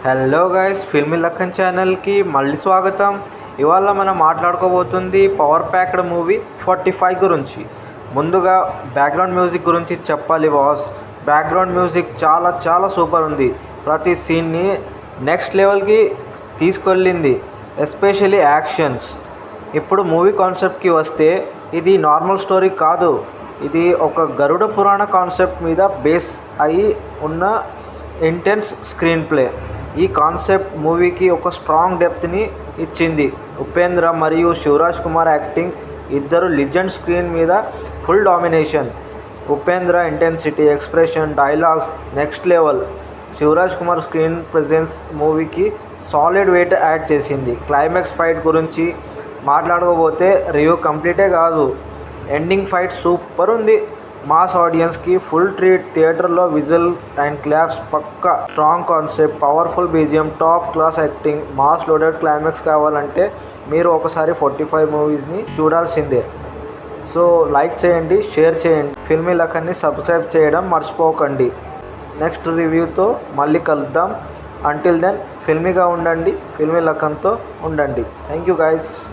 Hello guys, filmy Lakhan ఛానల్కి మళ్ళీ స్వాగతం. ఇవాళ మనం మాట్లాడుకోబోతుంది పవర్ ప్యాక్డ్ మూవీ 45 గురించి. ముందుగా బ్యాక్గ్రౌండ్ మ్యూజిక్ గురించి చెప్పాలి బాస్. బ్యాక్గ్రౌండ్ మ్యూజిక్ చాలా చాలా సూపర్ ఉంది. ప్రతి సీన్ని నెక్స్ట్ లెవెల్కి తీసుకెళ్ళింది, ఎస్పెషల్లీ యాక్షన్స్. ఇప్పుడు మూవీ కాన్సెప్ట్కి వస్తే, ఇది నార్మల్ స్టోరీ కాదు. ఇది ఒక గరుడ పురాణ కాన్సెప్ట్ మీద బేస్ అయి ఉన్న ఇంటెన్స్ స్క్రీన్ ప్లే. ఈ కాన్సెప్ట్ మూవీకి ఒక స్ట్రాంగ్ డెప్త్ని ఇచ్చింది. ఉపేంద్ర మరియు శివరాజ్ కుమార్ యాక్టింగ్, ఇద్దరు లిజెండ్ స్క్రీన్ మీద full domination. Upendra intensity, expression, dialogues next level. Shivaraj Kumar screen presence మూవీకి సాలిడ్ వెయిట్ యాడ్ చేసింది. క్లైమాక్స్ ఫైట్ గురించి మాట్లాడకపోతే రివ్యూ కంప్లీటే కాదు. ఎండింగ్ ఫైట్ సూపర్ ఉంది. మాస్ ఆడియన్స్కి ఫుల్ ట్రీట్. థియేటర్లో విజువల్ అండ్ క్లాప్స్ పక్కా. Strong concept, powerful BGM, top class acting, mass loaded climax కావాలంటే మీరు ఒకసారి 45 మూవీస్ని చూడాల్సిందే. సో లైక్ చేయండి, షేర్ చేయండి. ఫిల్మీ లఖన్ని సబ్స్క్రైబ్ చేయడం మర్చిపోకండి. నెక్స్ట్ రివ్యూతో మళ్ళీ కలుద్దాం. అంటిల్ దెన్ ఫిల్మీగా ఉండండి, ఫిల్మీ లఖన్తో ఉండండి. Thank you guys.